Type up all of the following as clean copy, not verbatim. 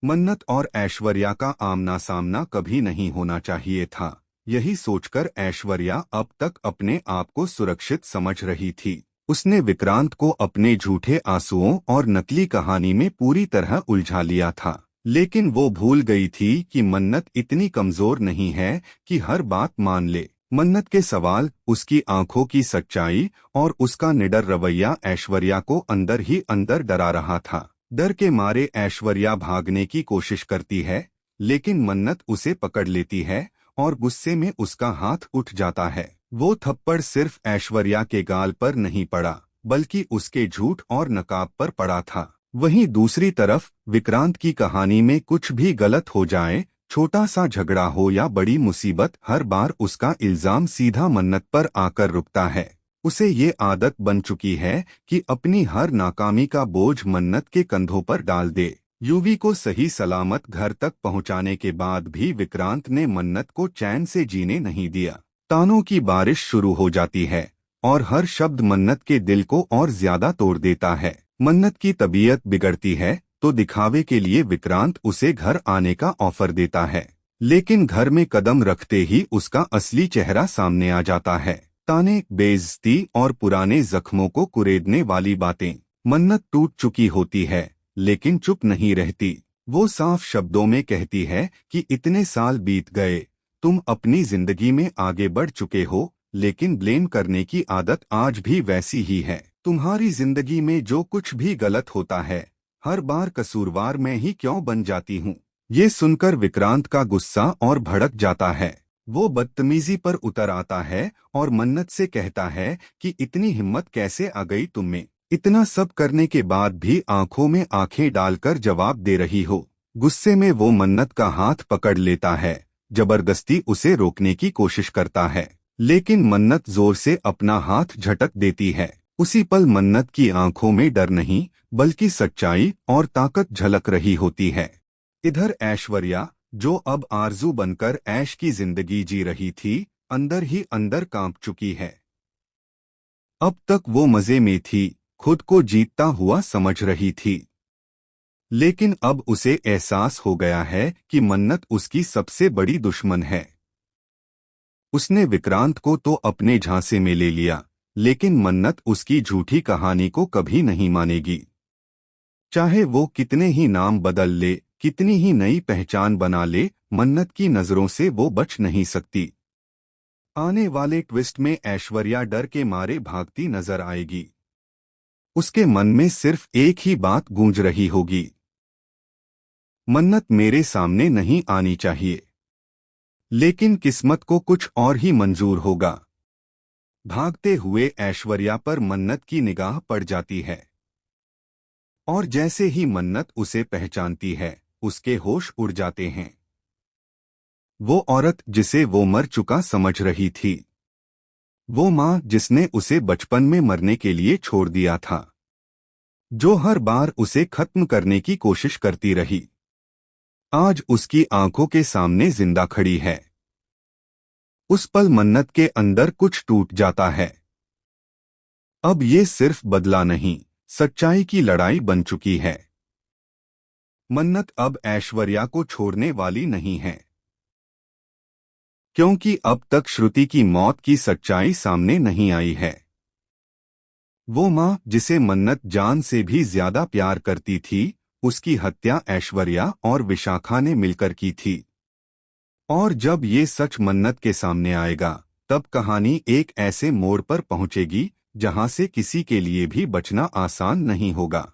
मन्नत और ऐश्वर्या का आमना सामना कभी नहीं होना चाहिए था। यही सोचकर ऐश्वर्या अब तक अपने आप को सुरक्षित समझ रही थी। उसने विक्रांत को अपने झूठे आंसुओं और नकली कहानी में पूरी तरह उलझा लिया था, लेकिन वो भूल गई थी कि मन्नत इतनी कमजोर नहीं है कि हर बात मान ले। मन्नत के सवाल, उसकी आंखों की सच्चाई और उसका निडर रवैया ऐश्वर्या को अंदर ही अंदर डरा रहा था। डर के मारे ऐश्वर्या भागने की कोशिश करती है, लेकिन मन्नत उसे पकड़ लेती है और गुस्से में उसका हाथ उठ जाता है। वो थप्पड़ सिर्फ ऐश्वर्या के गाल पर नहीं पड़ा, बल्कि उसके झूठ और नकाब पर पड़ा था। वहीं दूसरी तरफ विक्रांत की कहानी में कुछ भी गलत हो जाए, छोटा सा झगड़ा हो या बड़ी मुसीबत, हर बार उसका इल्जाम सीधा मन्नत पर आकर रुकता है। उसे ये आदत बन चुकी है कि अपनी हर नाकामी का बोझ मन्नत के कंधों पर डाल दे। यूवी को सही सलामत घर तक पहुंचाने के बाद भी विक्रांत ने मन्नत को चैन से जीने नहीं दिया। तानों की बारिश शुरू हो जाती है और हर शब्द मन्नत के दिल को और ज्यादा तोड़ देता है। मन्नत की तबीयत बिगड़ती है तो दिखावे के लिए विक्रांत उसे घर आने का ऑफर देता है, लेकिन घर में कदम रखते ही उसका असली चेहरा सामने आ जाता है। ताने, बेइज्जती और पुराने जख्मों को कुरेदने वाली बातें। मन्नत टूट चुकी होती है, लेकिन चुप नहीं रहती। वो साफ शब्दों में कहती है कि इतने साल बीत गए, तुम अपनी जिंदगी में आगे बढ़ चुके हो, लेकिन ब्लेम करने की आदत आज भी वैसी ही है। तुम्हारी जिंदगी में जो कुछ भी गलत होता है, हर बार कसूरवार मैं ही क्यों बन जाती हूँ। ये सुनकर विक्रांत का गुस्सा और भड़क जाता है। वो बदतमीजी पर उतर आता है और मन्नत से कहता है कि इतनी हिम्मत कैसे आ गई तुम में, इतना सब करने के बाद भी आंखों में आंखें डालकर जवाब दे रही हो। गुस्से में वो मन्नत का हाथ पकड़ लेता है, जबरदस्ती उसे रोकने की कोशिश करता है, लेकिन मन्नत जोर से अपना हाथ झटक देती है। उसी पल मन्नत की आंखों में डर नहीं, बल्कि सच्चाई और ताकत झलक रही होती है। इधर ऐश्वर्या, जो अब आरजू बनकर ऐश की जिंदगी जी रही थी, अंदर ही अंदर कांप चुकी है। अब तक वो मजे में थी, खुद को जीतता हुआ समझ रही थी, लेकिन अब उसे एहसास हो गया है कि मन्नत उसकी सबसे बड़ी दुश्मन है। उसने विक्रांत को तो अपने झांसे में ले लिया, लेकिन मन्नत उसकी झूठी कहानी को कभी नहीं मानेगी। चाहे वो कितने ही नाम बदल ले, कितनी ही नई पहचान बना ले, मन्नत की नजरों से वो बच नहीं सकती। आने वाले ट्विस्ट में ऐश्वर्या डर के मारे भागती नजर आएगी। उसके मन में सिर्फ एक ही बात गूंज रही होगी, मन्नत मेरे सामने नहीं आनी चाहिए। लेकिन किस्मत को कुछ और ही मंजूर होगा। भागते हुए ऐश्वर्या पर मन्नत की निगाह पड़ जाती है, और जैसे ही मन्नत उसे पहचानती है, उसके होश उड़ जाते हैं। वो औरत जिसे वो मर चुका समझ रही थी, वो माँ जिसने उसे बचपन में मरने के लिए छोड़ दिया था, जो हर बार उसे खत्म करने की कोशिश करती रही, आज उसकी आंखों के सामने जिंदा खड़ी है। उस पल मन्नत के अंदर कुछ टूट जाता है। अब ये सिर्फ बदला नहीं, सच्चाई की लड़ाई बन चुकी है। मन्नत अब ऐश्वर्या को छोड़ने वाली नहीं है, क्योंकि अब तक श्रुति की मौत की सच्चाई सामने नहीं आई है। वो माँ जिसे मन्नत जान से भी ज्यादा प्यार करती थी, उसकी हत्या ऐश्वर्या और विशाखा ने मिलकर की थी। और जब ये सच मन्नत के सामने आएगा, तब कहानी एक ऐसे मोड़ पर पहुंचेगी जहां से किसी के लिए भी बचना आसान नहीं होगा।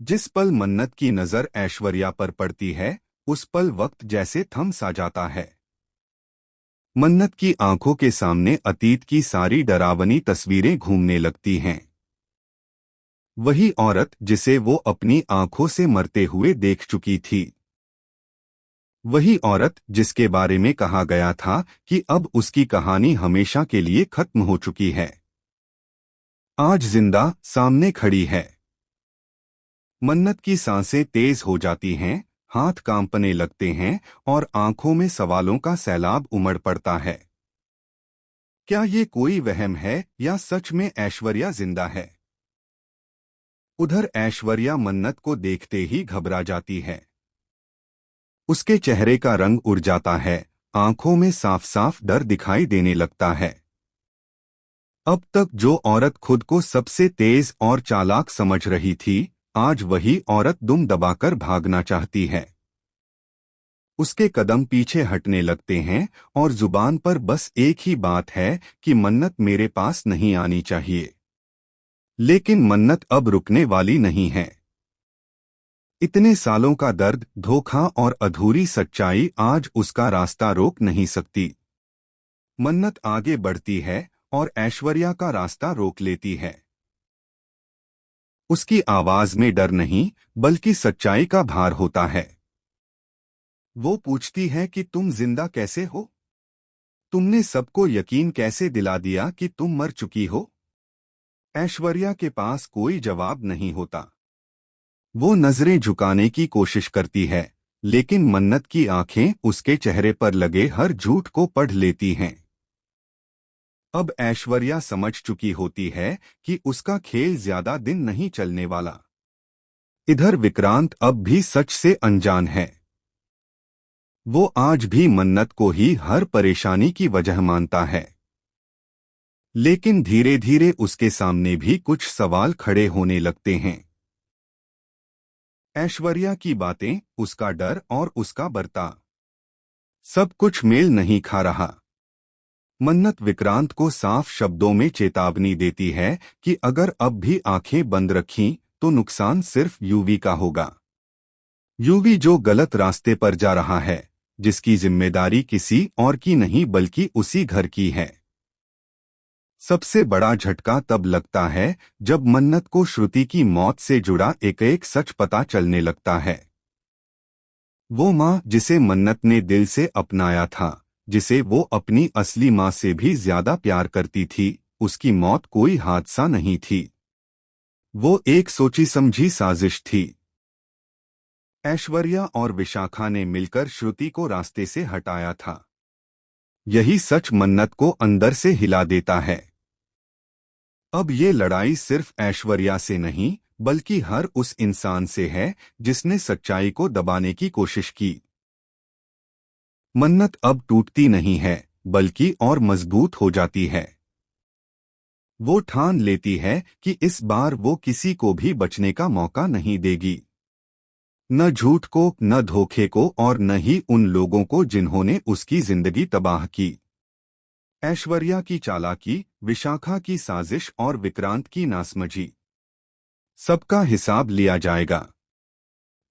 जिस पल मन्नत की नजर ऐश्वर्या पर पड़ती है, उस पल वक्त जैसे थम सा जाता है। मन्नत की आंखों के सामने अतीत की सारी डरावनी तस्वीरें घूमने लगती हैं। वही औरत जिसे वो अपनी आंखों से मरते हुए देख चुकी थी, वही औरत जिसके बारे में कहा गया था कि अब उसकी कहानी हमेशा के लिए खत्म हो चुकी है, आज जिंदा सामने खड़ी है। मन्नत की सांसें तेज हो जाती हैं, हाथ कांपने लगते हैं और आंखों में सवालों का सैलाब उमड़ पड़ता है। क्या ये कोई वहम है या सच में ऐश्वर्या जिंदा है? उधर ऐश्वर्या मन्नत को देखते ही घबरा जाती है। उसके चेहरे का रंग उड़ जाता है, आंखों में साफ साफ डर दिखाई देने लगता है। अब तक जो औरत खुद को सबसे तेज और चालाक समझ रही थी, आज वही औरत दुम दबाकर भागना चाहती है। उसके कदम पीछे हटने लगते हैं और जुबान पर बस एक ही बात है कि मन्नत मेरे पास नहीं आनी चाहिए। लेकिन मन्नत अब रुकने वाली नहीं है। इतने सालों का दर्द, धोखा और अधूरी सच्चाई आज उसका रास्ता रोक नहीं सकती। मन्नत आगे बढ़ती है और ऐश्वर्या का रास्ता रोक लेती है। उसकी आवाज में डर नहीं, बल्कि सच्चाई का भार होता है। वो पूछती है कि तुम जिंदा कैसे हो? तुमने सबको यकीन कैसे दिला दिया कि तुम मर चुकी हो? ऐश्वर्या के पास कोई जवाब नहीं होता। वो नजरें झुकाने की कोशिश करती है, लेकिन मन्नत की आंखें उसके चेहरे पर लगे हर झूठ को पढ़ लेती हैं। अब ऐश्वर्या समझ चुकी होती है कि उसका खेल ज्यादा दिन नहीं चलने वाला। इधर विक्रांत अब भी सच से अनजान है। वो आज भी मन्नत को ही हर परेशानी की वजह मानता है। लेकिन धीरे धीरे उसके सामने भी कुछ सवाल खड़े होने लगते हैं। ऐश्वर्या की बातें, उसका डर और उसका बर्ताव, सब कुछ मेल नहीं खा रहा। मन्नत विक्रांत को साफ शब्दों में चेतावनी देती है कि अगर अब भी आंखें बंद रखीं तो नुकसान सिर्फ यूवी का होगा। यूवी जो गलत रास्ते पर जा रहा है, जिसकी जिम्मेदारी किसी और की नहीं बल्कि उसी घर की है। सबसे बड़ा झटका तब लगता है जब मन्नत को श्रुति की मौत से जुड़ा एक एक सच पता चलने लगता है। वो माँ जिसे मन्नत ने दिल से अपनाया था, जिसे वो अपनी असली माँ से भी ज्यादा प्यार करती थी, उसकी मौत कोई हादसा नहीं थी। वो एक सोची समझी साजिश थी। ऐश्वर्या और विशाखा ने मिलकर श्रुति को रास्ते से हटाया था। यही सच मन्नत को अंदर से हिला देता है। अब ये लड़ाई सिर्फ ऐश्वर्या से नहीं, बल्कि हर उस इंसान से है जिसने सच्चाई को दबाने की कोशिश की। मन्नत अब टूटती नहीं है, बल्कि और मजबूत हो जाती है। वो ठान लेती है कि इस बार वो किसी को भी बचने का मौका नहीं देगी। न झूठ को, न धोखे को और न ही उन लोगों को जिन्होंने उसकी जिंदगी तबाह की। ऐश्वर्या की चालाकी, विशाखा की साजिश और विक्रांत की नासमझी, सबका हिसाब लिया जाएगा।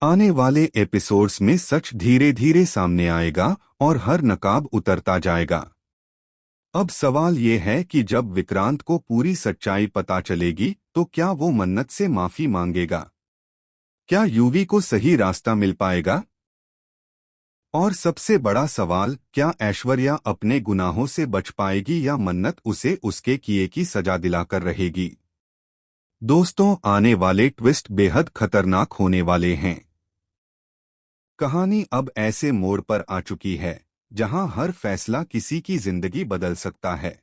आने वाले एपिसोड्स में सच धीरे धीरे सामने आएगा और हर नकाब उतरता जाएगा। अब सवाल ये है कि जब विक्रांत को पूरी सच्चाई पता चलेगी तो क्या वो मन्नत से माफी मांगेगा? क्या यूवी को सही रास्ता मिल पाएगा? और सबसे बड़ा सवाल, क्या ऐश्वर्या अपने गुनाहों से बच पाएगी या मन्नत उसे उसके किए की सजा दिलाकर रहेगी? दोस्तों, आने वाले ट्विस्ट बेहद खतरनाक होने वाले हैं। कहानी अब ऐसे मोड़ पर आ चुकी है जहां हर फैसला किसी की जिंदगी बदल सकता है।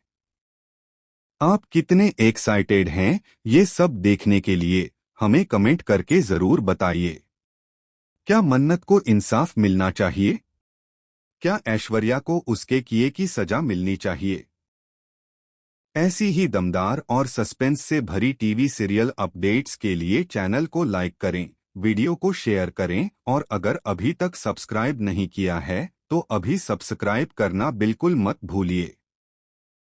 आप कितने एक्साइटेड हैं ये सब देखने के लिए? हमें कमेंट करके जरूर बताइए। क्या मन्नत को इंसाफ मिलना चाहिए? क्या ऐश्वर्या को उसके किए की सजा मिलनी चाहिए? ऐसी ही दमदार और सस्पेंस से भरी टीवी सीरियल अपडेट्स के लिए चैनल को लाइक करें, वीडियो को शेयर करें और अगर अभी तक सब्सक्राइब नहीं किया है तो अभी सब्सक्राइब करना बिल्कुल मत भूलिए।